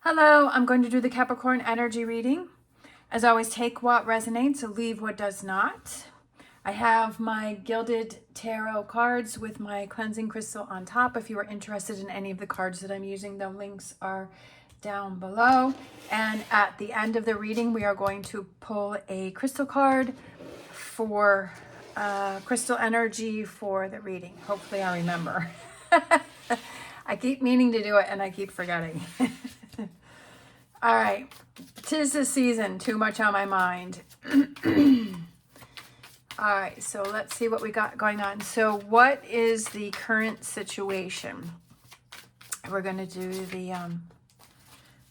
Hello, I'm going to do the Capricorn energy reading. As always, take what resonates, leave what does not. I have my gilded tarot cards with my cleansing crystal on top. If you are interested in any of the cards that I'm using, the links are down below. And at the end of the reading, we are going to pull a crystal card for crystal energy for the reading. Hopefully I remember. I keep meaning to do it and I keep forgetting. All right, 'tis the season, too much on my mind. All right, so let's see what we got going on. So what is the current situation? We're going to do the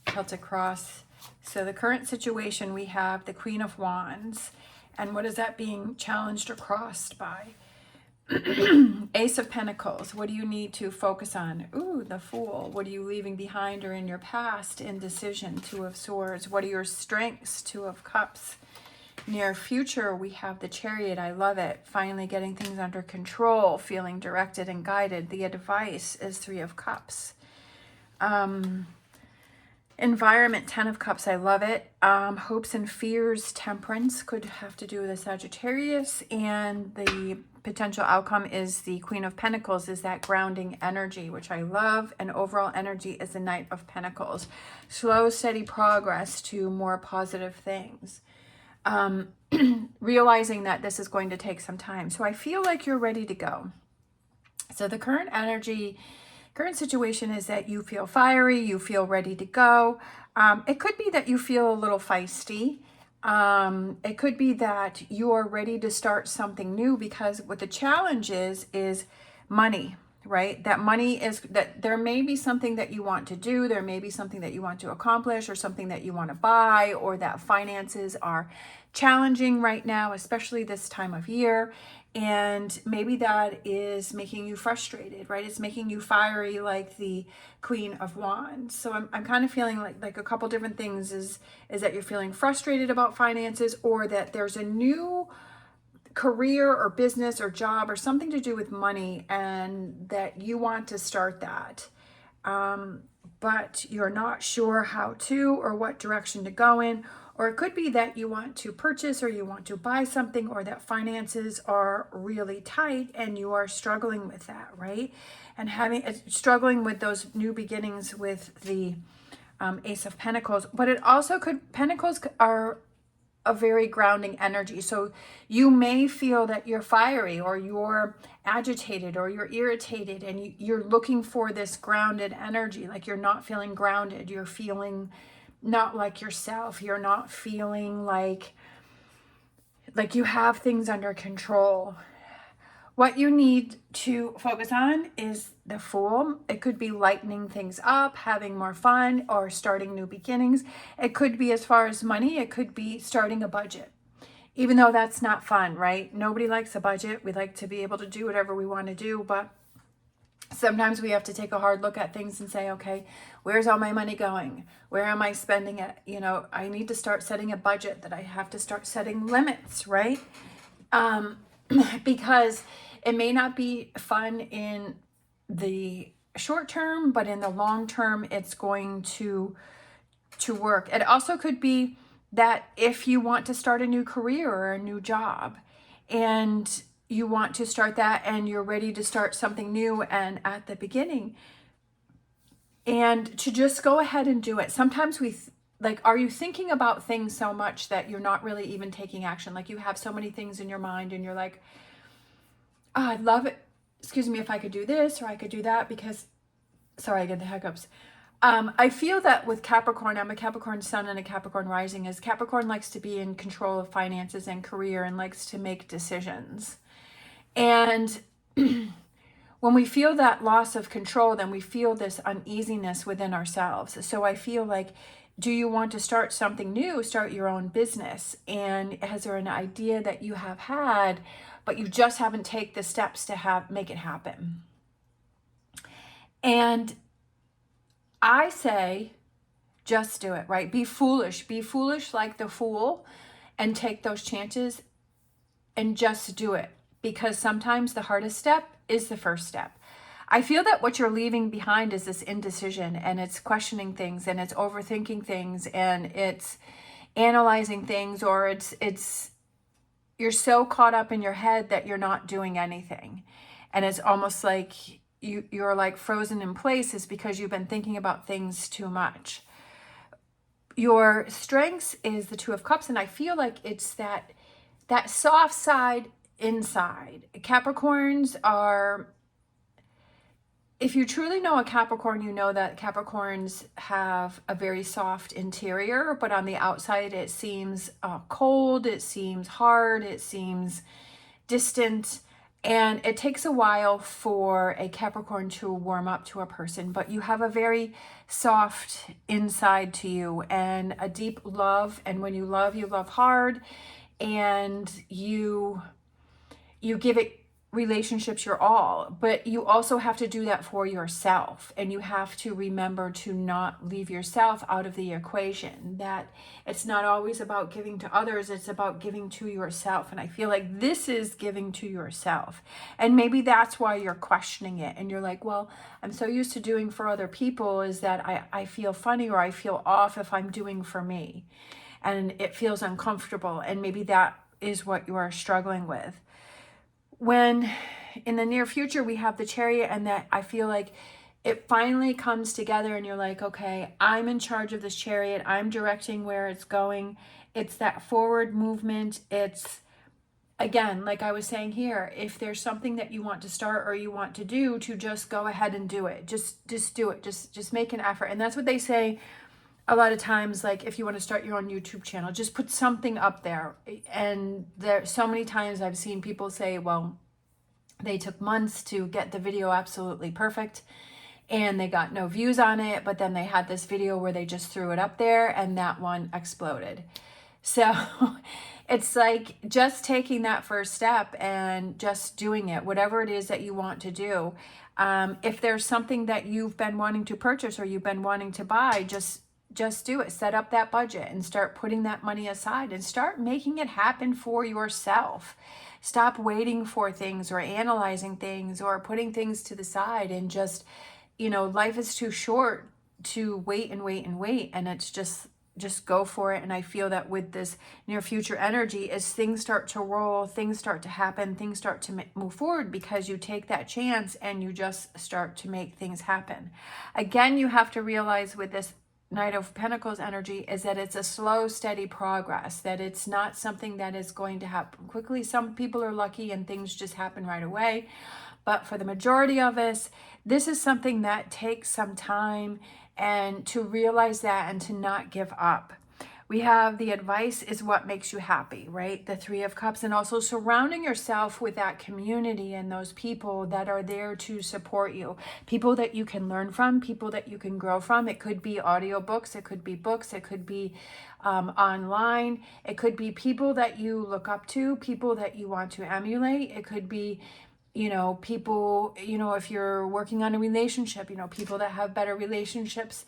Celtic cross. So the current situation, we have the Queen of Wands. And what is that being challenged or crossed by? Ace of Pentacles. What do you need to focus on? Ooh, the Fool. What are you leaving behind or in your past? Indecision. Two of Swords. What are your strengths? Two of Cups. Near future, we have the Chariot. I love it. Finally getting things under control. Feeling directed and guided. The advice is Three of Cups. Environment, 10 of Cups. I love it. Hopes and fears, Temperance. Could have to do with a Sagittarius. And the potential outcome is the Queen of Pentacles, is that grounding energy, which I love. And overall energy is the Knight of Pentacles. Slow, steady progress to more positive things. Realizing that this is going to take some time. So I feel like you're ready to go. So the current energy, current situation is that you feel fiery, you feel ready to go. It could be that you feel a little feisty. It could be that you are ready to start something new, because what the challenge is money, right? That money is, that there may be something that you want to do, there may be something that you want to accomplish, or something that you want to buy, or that finances are challenging right now, especially this time of year. And maybe that is making you frustrated, right? It's making you fiery like the Queen of Wands. So I'm kind of feeling like a couple different things is that you're feeling frustrated about finances, or that there's a new career or business or job or something to do with money, and that you want to start that. But you're not sure how to or what direction to go in. Or it could be that you want to purchase or you want to buy something, or that finances are really tight and you are struggling with that, right? And struggling with those new beginnings with the Ace of Pentacles. But it also Pentacles are a very grounding energy. So you may feel that you're fiery, or you're agitated, or you're irritated, and you're looking for this grounded energy. Like you're not feeling grounded. You're feeling not like yourself. You're not feeling like you have things under control. What you need to focus on is the Fool. It could be lightening things up, having more fun, or starting new beginnings. It could be, as far as money, it could be starting a budget. Even though that's not fun, right? Nobody likes a budget. We like to be able to do whatever we want to do, but sometimes we have to take a hard look at things and say, okay, where's all my money going? Where am I spending it? You know, I need to start setting a budget, that I have to start setting limits, right? Because it may not be fun in the short term, but in the long term, it's going to work. It also could be that if you want to start a new career or a new job, and you want to start that, and you're ready to start something new and at the beginning, and to just go ahead and do it. Sometimes are you thinking about things so much that you're not really even taking action? Like you have so many things in your mind and you're like, oh, I'd love it. Excuse me, if I could do this or I could do that, because, sorry, I get the hiccups. I feel that with Capricorn, I'm a Capricorn sun and a Capricorn rising, is Capricorn likes to be in control of finances and career, and likes to make decisions. And when we feel that loss of control, then we feel this uneasiness within ourselves. So I feel like, do you want to start something new, start your own business? And has there an idea that you have had, but you just haven't taken the steps to make it happen? And I say, just do it, right? Be foolish like the Fool, and take those chances and just do it. Because sometimes the hardest step is the first step. I feel that what you're leaving behind is this indecision, and it's questioning things, and it's overthinking things, and it's analyzing things, or it's you're so caught up in your head that you're not doing anything. And it's almost like you're like frozen in place is because you've been thinking about things too much. Your strengths is the Two of Cups, and I feel like it's that soft side inside. Capricorns are, if you truly know a Capricorn, you know that Capricorns have a very soft interior, but on the outside it seems cold, it seems hard, it seems distant, and it takes a while for a Capricorn to warm up to a person, but you have a very soft inside to you and a deep love, and when you love hard, and you give it relationships your all, but you also have to do that for yourself, and you have to remember to not leave yourself out of the equation, that it's not always about giving to others, it's about giving to yourself. And I feel like this is giving to yourself, and maybe that's why you're questioning it, and you're like, well, I'm so used to doing for other people, is that I feel funny or I feel off if I'm doing for me, and it feels uncomfortable, and maybe that is what you are struggling with. When in the near future we have the Chariot, and that I feel like it finally comes together, and you're like, okay, I'm in charge of this Chariot, I'm directing where it's going. It's that forward movement. It's, again, like I was saying here, if there's something that you want to start or you want to do, to just go ahead and do it. Just do it. Just make an effort. And that's what they say a lot of times, like if you want to start your own YouTube channel, just put something up there. And there, so many times I've seen people say, well, they took months to get the video absolutely perfect and they got no views on it, but then they had this video where they just threw it up there and that one exploded. So it's like just taking that first step and just doing it, whatever it is that you want to do. If there's something that you've been wanting to purchase or you've been wanting to buy, just do it. Set up that budget and start putting that money aside and start making it happen for yourself. Stop waiting for things or analyzing things or putting things to the side, and just, life is too short to wait and wait and wait. And it's just go for it. And I feel that with this near future energy, as things start to roll, things start to happen, things start to move forward, because you take that chance and you just start to make things happen. Again, you have to realize with this Knight of Pentacles energy is that it's a slow, steady progress, that it's not something that is going to happen quickly. Some people are lucky and things just happen right away. But for the majority of us, this is something that takes some time, and to realize that and to not give up. We have the advice is what makes you happy, right? The Three of Cups, and also surrounding yourself with that community and those people that are there to support you. People that you can learn from, people that you can grow from. It could be audiobooks, it could be books, it could be online. It could be people that you look up to, people that you want to emulate. It could be people, if you're working on a relationship, people that have better relationships,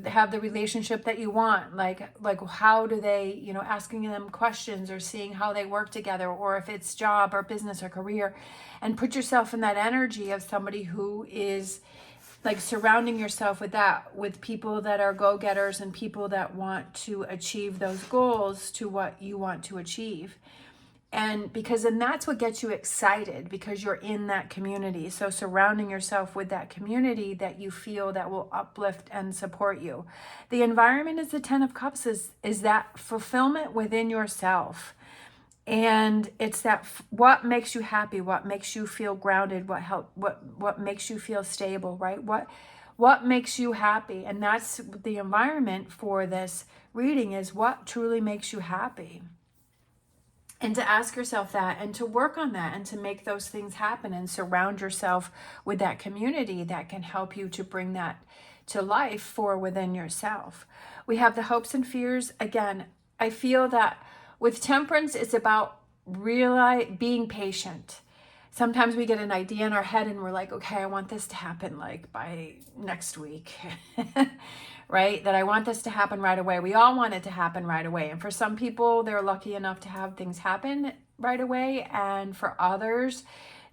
have the relationship that you want, like how do they, asking them questions or seeing how they work together, or if it's job or business or career, and put yourself in that energy of somebody who is like surrounding yourself with that, with people that are go-getters and people that want to achieve those goals to what you want to achieve. And then that's what gets you excited, because you're in that community. So surrounding yourself with that community that you feel that will uplift and support you. The environment is the Ten of Cups, is that fulfillment within yourself. And it's that what makes you happy, what makes you feel grounded, what makes you feel stable, right? What makes you happy? And that's the environment for this reading, is what truly makes you happy. And to ask yourself that, and to work on that, and to make those things happen, and surround yourself with that community that can help you to bring that to life for within yourself. We have the hopes and fears. Again, I feel that with Temperance, it's about being patient. Sometimes we get an idea in our head and we're like, okay, I want this to happen like by next week, right? That I want this to happen right away. We all want it to happen right away. And for some people, they're lucky enough to have things happen right away. And for others,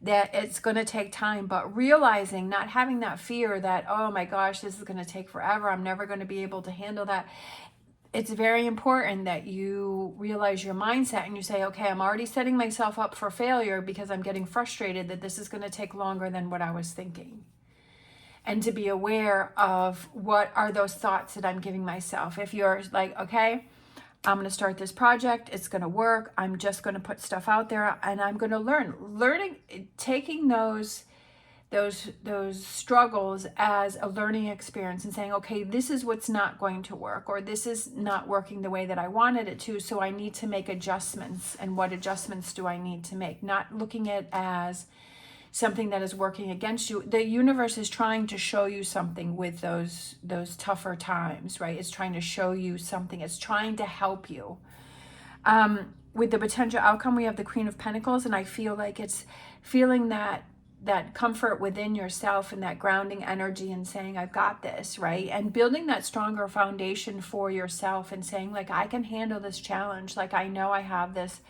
that it's going to take time, but realizing, not having that fear that, oh my gosh, this is going to take forever, I'm never going to be able to handle that. It's very important that you realize your mindset and you say, okay, I'm already setting myself up for failure because I'm getting frustrated that this is going to take longer than what I was thinking. And to be aware of what are those thoughts that I'm giving myself. If you're like, okay, I'm going to start this project, it's going to work, I'm just going to put stuff out there and I'm going to learning, taking those struggles as a learning experience and saying, okay, this is what's not going to work, or this is not working the way that I wanted it to, so I need to make adjustments. And what adjustments do I need to make? Not looking at it as something that is working against you. The universe is trying to show you something with those tougher times, right? It's trying to show you something. It's trying to help you. With the potential outcome, we have the Queen of Pentacles, and I feel like it's feeling that comfort within yourself and that grounding energy and saying, I've got this, right? And building that stronger foundation for yourself and saying, like, I can handle this challenge. Like, I know I have this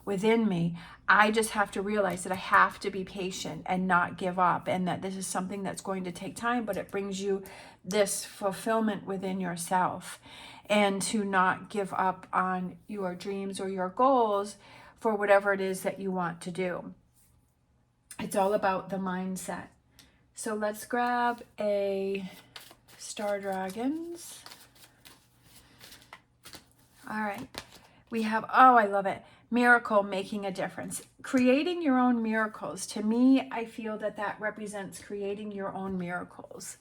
within me. I just have to realize that I have to be patient and not give up, and that this is something that's going to take time, but it brings you this fulfillment within yourself, and to not give up on your dreams or your goals for whatever it is that you want to do. It's all about the mindset. So let's grab a Star Dragons. All right. We have, oh, I love it. Miracle, making a difference. Creating your own miracles. To me, I feel that represents creating your own miracles.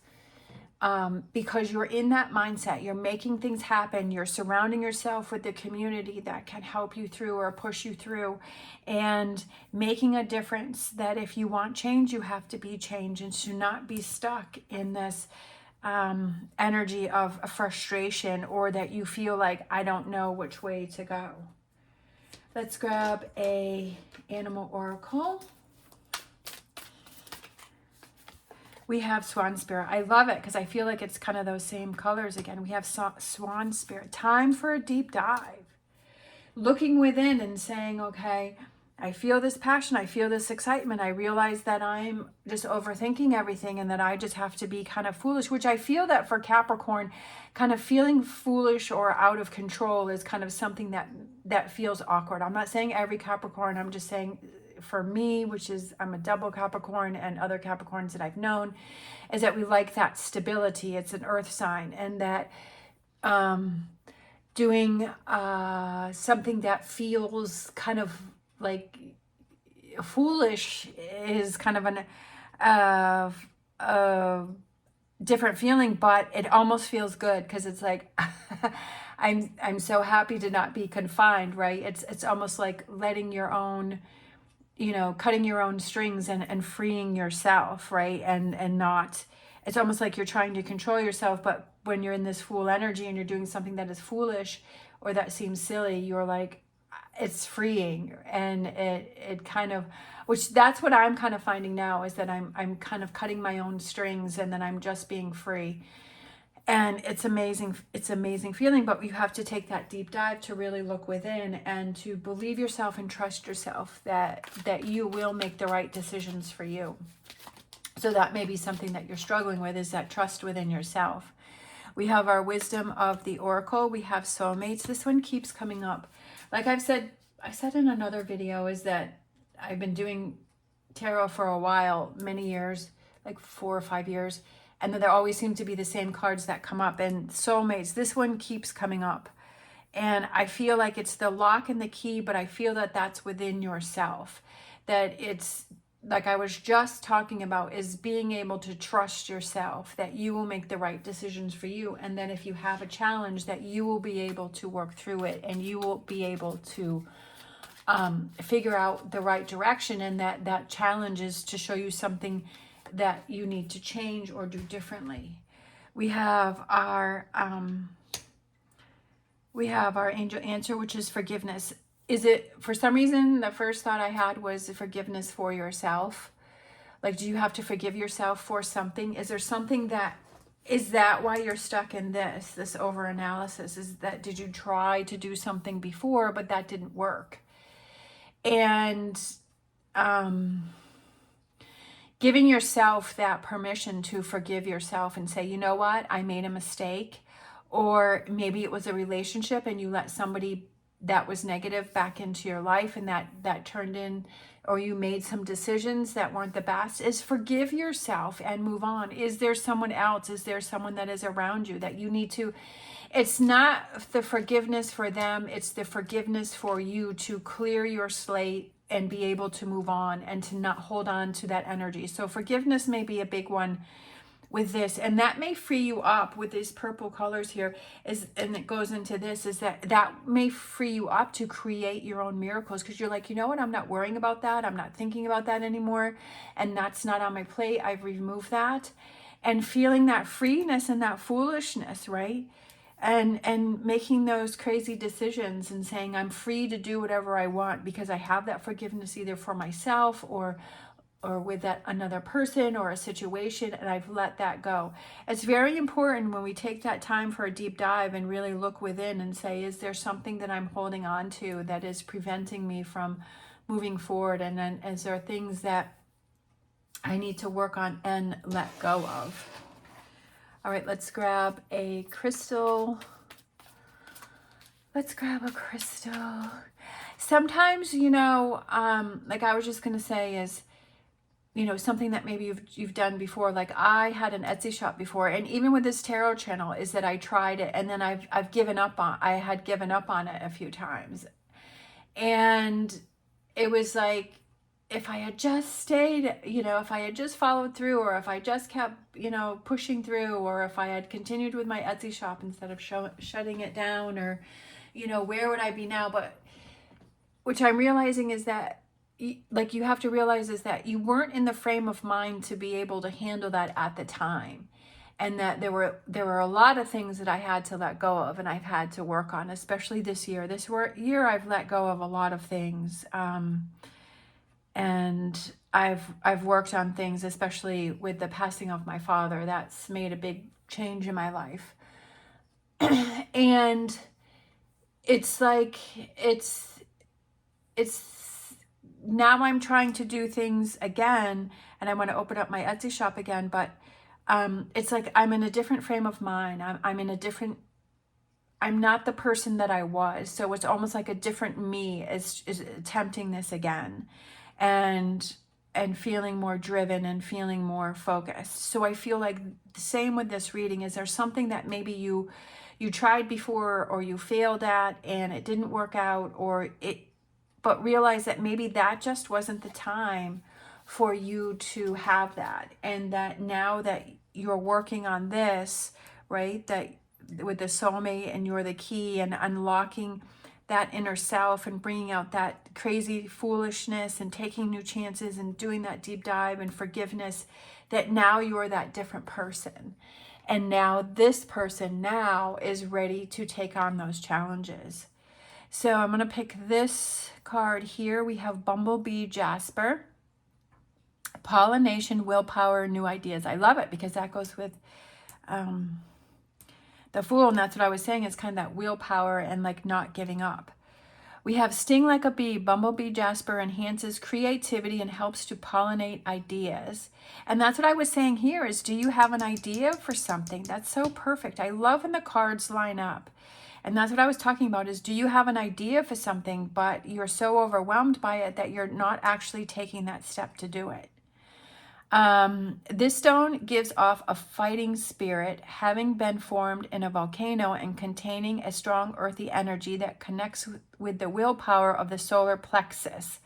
Because you're in that mindset, you're making things happen, you're surrounding yourself with the community that can help you through or push you through, and making a difference. That if you want change, you have to be change, and to not be stuck in this energy of frustration, or that you feel like, I don't know which way to go. Let's grab a animal oracle. We have Swan Spirit. I love it because I feel like it's kind of those same colors again. We have Swan Spirit. Time for a deep dive. Looking within and saying, okay, I feel this passion. I feel this excitement. I realize that I'm just overthinking everything and that I just have to be kind of foolish, which I feel that for Capricorn, kind of feeling foolish or out of control is kind of something that feels awkward. I'm not saying every Capricorn. I'm just saying for me, which is I'm a double Capricorn, and other Capricorns that I've known, is that we like that stability. It's an earth sign, and that doing something that feels kind of like foolish is kind of a different feeling, but it almost feels good because it's like I'm so happy to not be confined, right? It's almost like letting your own, cutting your own strings and freeing yourself, right? And not, it's almost like you're trying to control yourself, but when you're in this fool energy and you're doing something that is foolish or that seems silly, you're like, it's freeing. And it kind of, which that's what I'm kind of finding now, is that I'm kind of cutting my own strings, and then I'm just being free. And it's amazing. It's an amazing feeling, but you have to take that deep dive to really look within and to believe yourself and trust yourself that you will make the right decisions for you. So that may be something that you're struggling with, is that trust within yourself. We have our wisdom of the oracle. We have soulmates. This one keeps coming up. Like I said in another video, is that I've been doing tarot for a while, many years, like 4 or 5 years. And then there always seem to be the same cards that come up. And soulmates, this one keeps coming up. And I feel like it's the lock and the key, but I feel that that's within yourself. That it's, like I was just talking about, is being able to trust yourself, that you will make the right decisions for you. And then if you have a challenge, that you will be able to work through it, and you will be able to figure out the right direction. And that challenge is to show you something that you need to change or do differently. We have our angel answer, which is forgiveness. Is it, for some reason, the first thought I had was forgiveness for yourself. Like, do you have to forgive yourself for something? Is there something is that why you're stuck in this over-analysis? Is that, did you try to do something before, but that didn't work? And giving yourself that permission to forgive yourself and say, you know what, I made a mistake. Or maybe it was a relationship and you let somebody that was negative back into your life, and that turned in, or you made some decisions that weren't the best. Is forgive yourself and move on. Is there someone else? Is there someone that is around you that you need to, it's not the forgiveness for them, it's the forgiveness for you to clear your slate and be able to move on and to not hold on to that energy. So forgiveness may be a big one with this, and that may free you up with these purple colors here, and it goes into this, is that may free you up to create your own miracles, because you're like, you know what, I'm not worrying about that, I'm not thinking about that anymore, and that's not on my plate. I've removed that, and feeling that freeness and that foolishness, right? And making those crazy decisions and saying, I'm free to do whatever I want because I have that forgiveness either for myself or with that another person or a situation, and I've let that go. It's very important when we take that time for a deep dive and really look within and say, is there something that I'm holding on to that is preventing me from moving forward? And then is there things that I need to work on and let go of? All right, let's grab a crystal. Let's grab a crystal. Sometimes, you know, like I was just going to say is, you know, something that maybe you've done before. Like I had an Etsy shop before, and even with this tarot channel, is that I tried it and then I've given up on, I had given up on it a few times. And it was like, if I had just stayed, you know, if I had just followed through, or if I just kept, you know, pushing through, or if I had continued with my Etsy shop instead of shutting it down, or, you know, where would I be now? But which I'm realizing is that, like, you have to realize is that you weren't in the frame of mind to be able to handle that at the time, and that there were a lot of things that I had to let go of, and I've had to work on, especially this year. This year I've let go of a lot of things, and I've worked on things, especially with the passing of my father. That's made a big change in my life. And it's like it's now I'm trying to do things again, and I want to open up my Etsy shop again, but it's like I'm in a different frame of mind. I'm not the person that I was. So it's almost like a different me is attempting this again, and feeling more driven and feeling more focused. So I feel like the same with this reading. Is there something that maybe you tried before, or you failed at and it didn't work out, but realize that maybe that just wasn't the time for you to have that, and that now that you're working on this, right, that with the soulmate, and you're the key, and unlocking that inner self and bringing out that crazy foolishness and taking new chances and doing that deep dive and forgiveness, that now you're that different person. And now this person now is ready to take on those challenges. So I'm going to pick this card here. We have Bumblebee Jasper, Pollination, Willpower, New Ideas. I love it because that goes with the Fool, and that's what I was saying. It's kind of that willpower and like not giving up. We have Sting Like a Bee. Bumblebee Jasper enhances creativity and helps to pollinate ideas. And that's what I was saying here is, do you have an idea for something? That's so perfect. I love when the cards line up. And that's what I was talking about is, do you have an idea for something, but you're so overwhelmed by it that you're not actually taking that step to do it? This stone gives off a fighting spirit, having been formed in a volcano and containing a strong earthy energy that connects with the willpower of the solar plexus.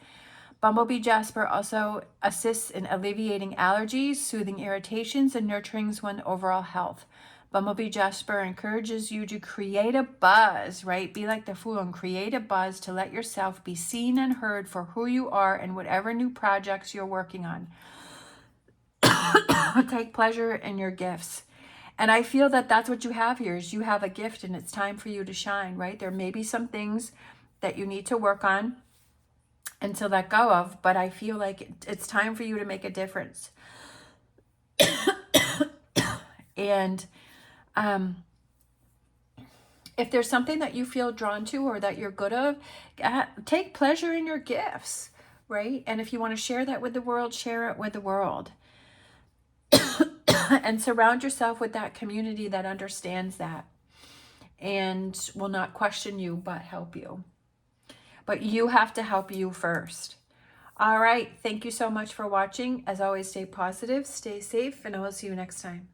Bumblebee Jasper also assists in alleviating allergies, soothing irritations, and nurturing one's overall health. Bumblebee Jasper encourages you to create a buzz, right? Be like the Fool and create a buzz to let yourself be seen and heard for who you are and whatever new projects you're working on. Take pleasure in your gifts. And I feel that that's what you have here, is you have a gift and it's time for you to shine, right? There may be some things that you need to work on and to let go of, but I feel like it's time for you to make a difference. And if there's something that you feel drawn to or that you're good at, take pleasure in your gifts, right? And if you want to share that with the world, share it with the world. and surround yourself with that community that understands that and will not question you, but help you. But you have to help you first. All right. Thank you so much for watching. As always, stay positive, stay safe, and I will see you next time.